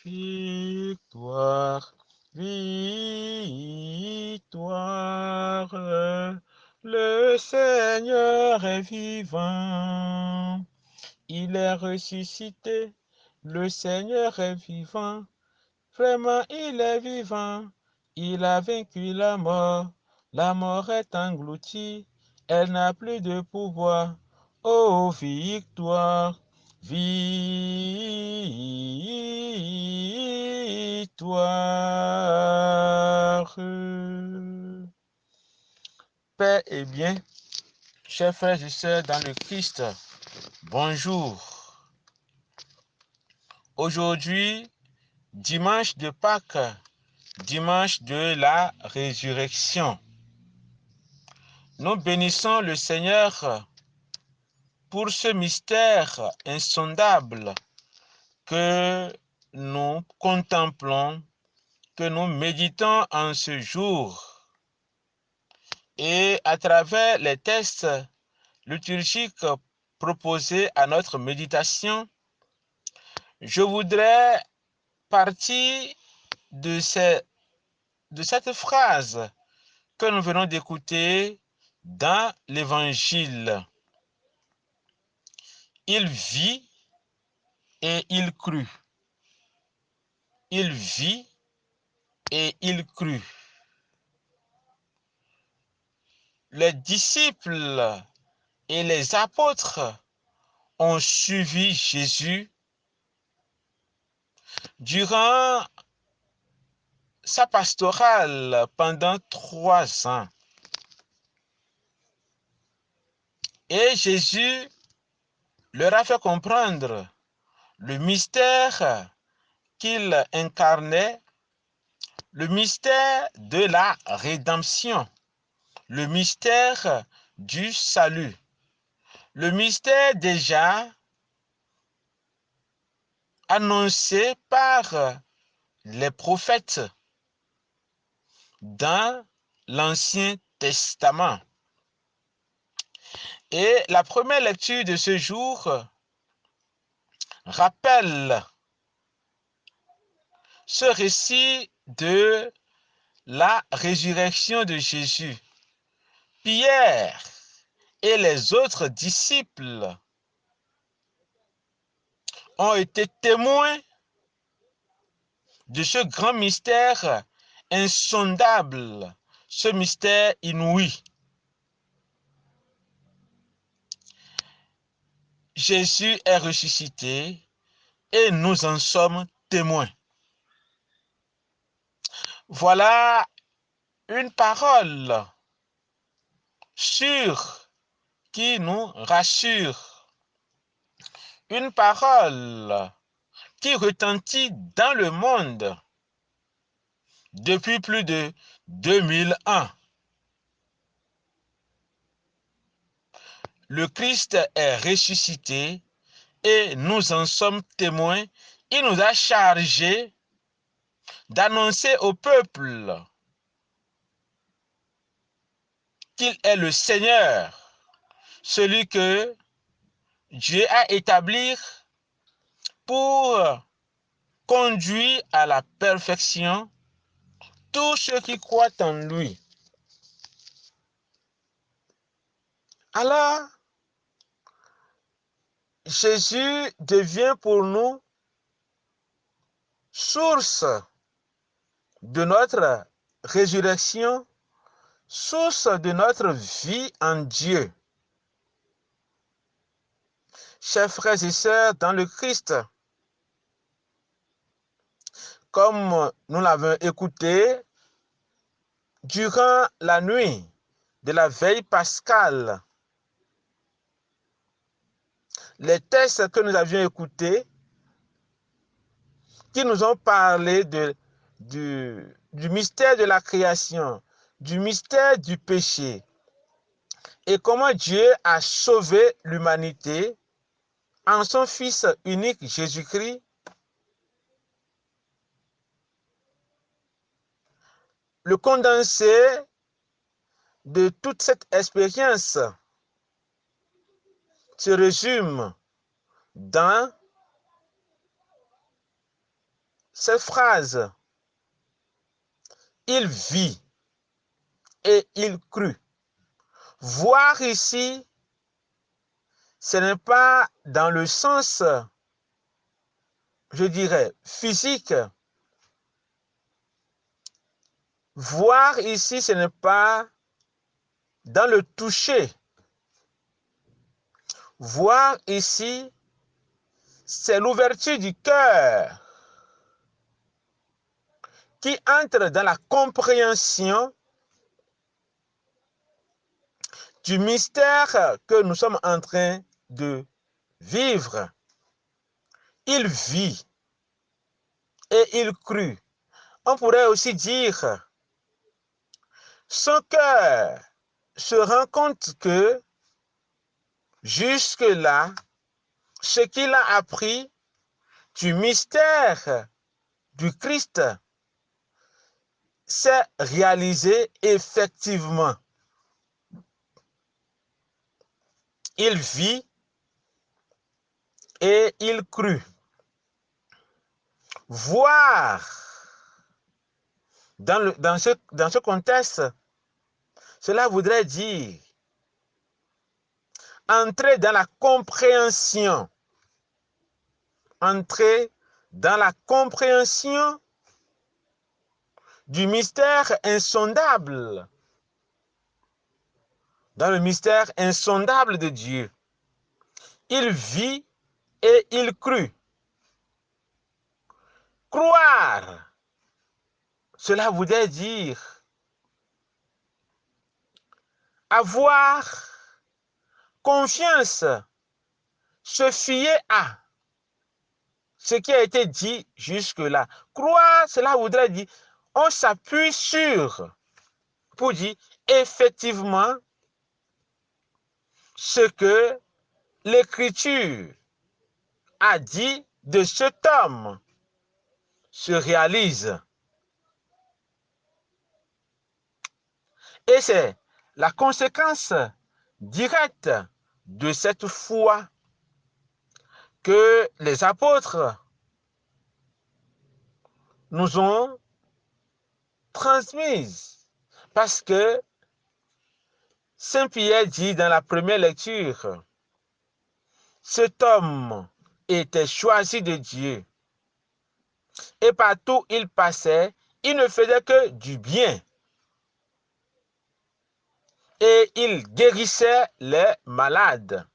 Victoire, victoire, le Seigneur est vivant, il est ressuscité, le Seigneur est vivant, vraiment il est vivant, il a vaincu la mort est engloutie, elle n'a plus de pouvoir, oh victoire. Victoire. Paix et bien, chers frères et sœurs dans le Christ, bonjour. Aujourd'hui, dimanche de Pâques, dimanche de la résurrection. Nous bénissons le Seigneur pour ce mystère insondable que nous contemplons, que nous méditons en ce jour. Et à travers les textes liturgiques proposés à notre méditation, je voudrais partir de cette phrase que nous venons d'écouter dans l'Évangile. Il vit et il crut. Il vit et il crut. Les disciples et les apôtres ont suivi Jésus durant sa pastorale pendant 3 ans. Et Jésus leur a fait comprendre le mystère qu'il incarnait, le mystère de la rédemption, le mystère du salut, le mystère déjà annoncé par les prophètes dans l'Ancien Testament. Et la première lecture de ce jour rappelle ce récit de la résurrection de Jésus. Pierre et les autres disciples ont été témoins de ce grand mystère insondable, ce mystère inouï. Jésus est ressuscité et nous en sommes témoins. Voilà une parole sûre qui nous rassure. Une parole qui retentit dans le monde depuis plus de 2000 ans. Le Christ est ressuscité et nous en sommes témoins. Il nous a chargés d'annoncer au peuple qu'il est le Seigneur, celui que Dieu a établi pour conduire à la perfection tous ceux qui croient en lui. Alors, Jésus devient pour nous source de notre résurrection, source de notre vie en Dieu. Chers frères et sœurs dans le Christ, comme nous l'avons écouté durant la nuit de la veille pascale, les textes que nous avions écoutés, qui nous ont parlé du mystère de la création, du mystère du péché, et comment Dieu a sauvé l'humanité en son Fils unique Jésus-Christ. Le condensé de toute cette expérience se résume dans cette phrase, il vit et il crut. Voir ici, ce n'est pas dans le sens, je dirais, physique. Voir ici, ce n'est pas dans le toucher. Voir ici, c'est l'ouverture du cœur qui entre dans la compréhension du mystère que nous sommes en train de vivre. Il vit et il crut. On pourrait aussi dire, son cœur se rend compte que jusque-là, ce qu'il a appris du mystère du Christ s'est réalisé effectivement. Il vit et il crut. Voir dans ce contexte, cela voudrait dire entrer dans la compréhension. Entrer dans la compréhension du mystère insondable. Dans le mystère insondable de Dieu. Il vit et il crut. Croire, cela voudrait dire avoir confiance, se fier à ce qui a été dit jusque-là. Croire, cela voudrait dire on s'appuie sur pour dire effectivement ce que l'Écriture a dit de cet homme se réalise. Et c'est la conséquence directe de cette foi que les apôtres nous ont transmise. Parce que Saint Pierre dit dans la première lecture, cet homme était choisi de Dieu. Et partout où il passait, il ne faisait que du bien. Et il guérissait les malades.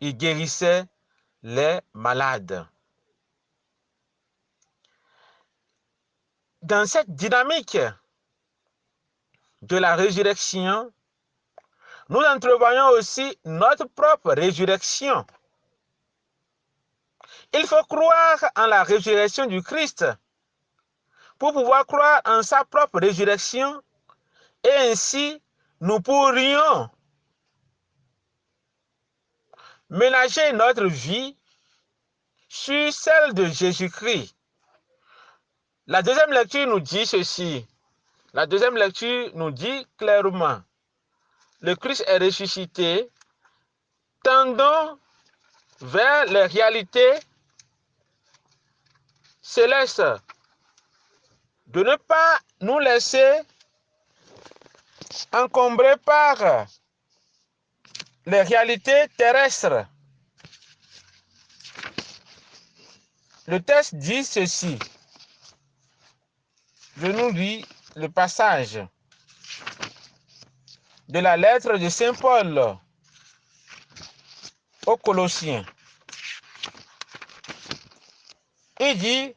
Il guérissait les malades. Dans cette dynamique de la résurrection, nous entrevoyons aussi notre propre résurrection. Il faut croire en la résurrection du Christ pour pouvoir croire en sa propre résurrection et ainsi nous pourrions ménager notre vie sur celle de Jésus-Christ. La deuxième lecture nous dit ceci. La deuxième lecture nous dit clairement, le Christ est ressuscité, tendons vers les réalités célestes, de ne pas nous laisser encombrer par les réalités terrestres. Le texte dit ceci. Je nous lis le passage de la lettre de Saint Paul aux Colossiens. Il dit,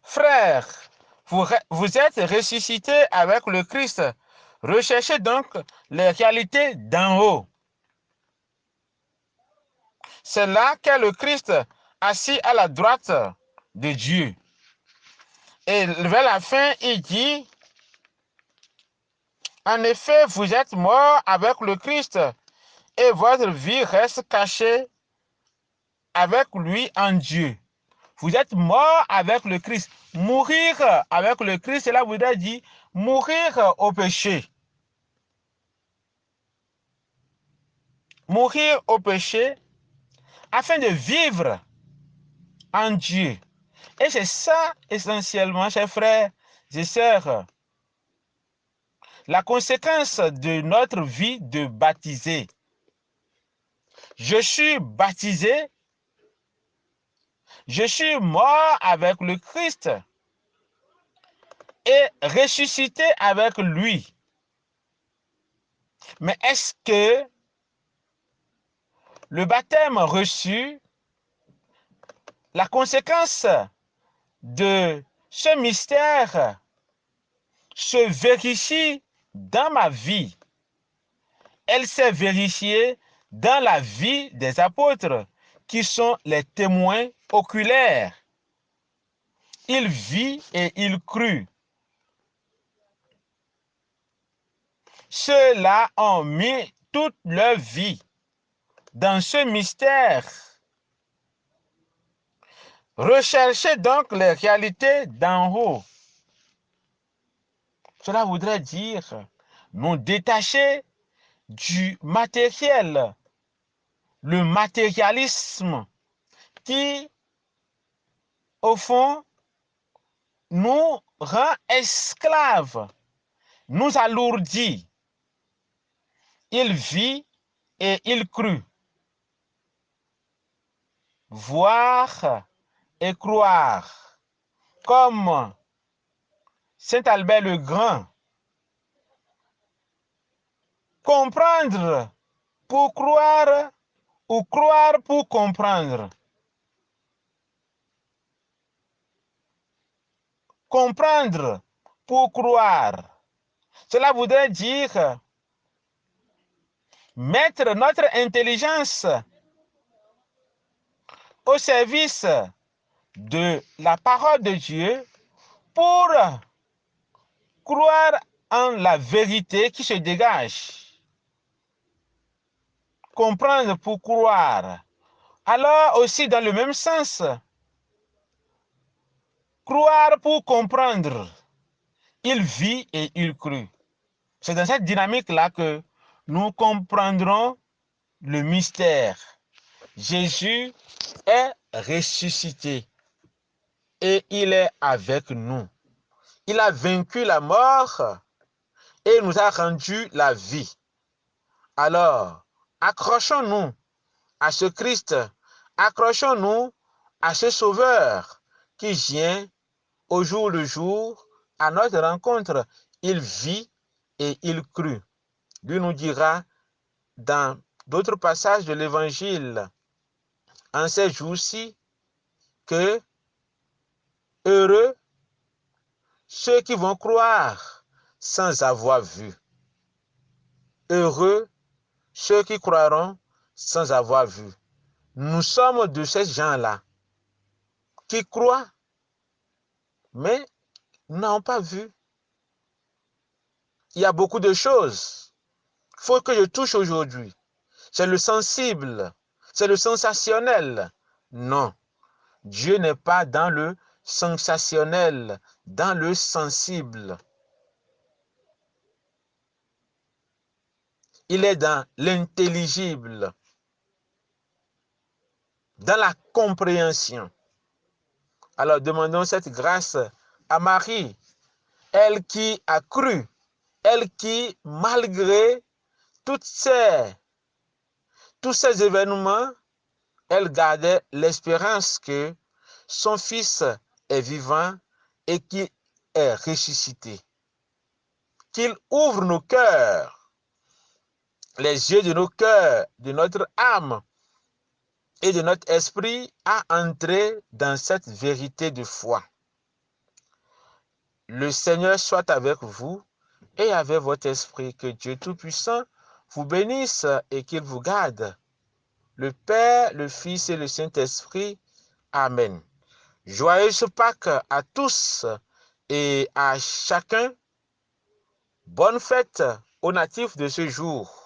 frères, vous êtes ressuscités avec le Christ. Recherchez donc les réalités d'en haut. C'est là qu'est le Christ assis à la droite de Dieu. Et vers la fin, il dit, en effet, vous êtes morts avec le Christ et votre vie reste cachée avec lui en Dieu. Vous êtes morts avec le Christ. Mourir avec le Christ, cela voudrait dire mourir au péché. Mourir au péché afin de vivre en Dieu. Et c'est ça essentiellement, chers frères et sœurs, la conséquence de notre vie de baptisé. Je suis baptisé, je suis mort avec le Christ et ressuscité avec lui. Mais est-ce que le baptême reçu, la conséquence de ce mystère se vérifie dans ma vie? Elle s'est vérifiée dans la vie des apôtres qui sont les témoins oculaires. Il vit et il crut. Ceux-là ont mis toute leur vie dans ce mystère. Recherchez donc les réalités d'en haut. Cela voudrait dire nous détacher du matériel, le matérialisme qui, au fond, nous rend esclaves, nous alourdit. Il vit et il crut. Voir et croire. Comme Saint Albert le Grand. Comprendre pour croire ou croire pour comprendre. Comprendre pour croire. Cela voudrait dire mettre notre intelligence au service de la parole de Dieu pour croire en la vérité qui se dégage. Comprendre pour croire. Alors aussi dans le même sens, croire pour comprendre. Il vit et il crut. C'est dans cette dynamique-là que nous comprendrons le mystère. Jésus est ressuscité et il est avec nous. Il a vaincu la mort et nous a rendu la vie. Alors, accrochons-nous à ce Christ, accrochons-nous à ce Sauveur qui vient au jour le jour à notre rencontre. Il vit et il crut. Lui nous dira dans d'autres passages de l'Évangile en ces jours-ci que heureux ceux qui vont croire sans avoir vu. Heureux ceux qui croiront sans avoir vu. Nous sommes de ces gens-là qui croient, mais n'ont pas vu. Il y a beaucoup de choses. Il faut que je touche aujourd'hui. C'est le sensible, c'est le sensationnel. Non, Dieu n'est pas dans le sensationnel, dans le sensible. Il est dans l'intelligible, dans la compréhension. Alors demandons cette grâce à Marie, elle qui a cru, elle qui, malgré tous ces événements, elle gardait l'espérance que son fils est vivant et qu'il est ressuscité. Qu'il ouvre nos cœurs, les yeux de nos cœurs, de notre âme et de notre esprit à entrer dans cette vérité de foi. Le Seigneur soit avec vous et avec votre esprit. Que Dieu Tout-Puissant vous bénisse et qu'il vous garde. Le Père, le Fils et le Saint-Esprit. Amen. Joyeuse Pâques à tous et à chacun. Bonne fête aux natifs de ce jour.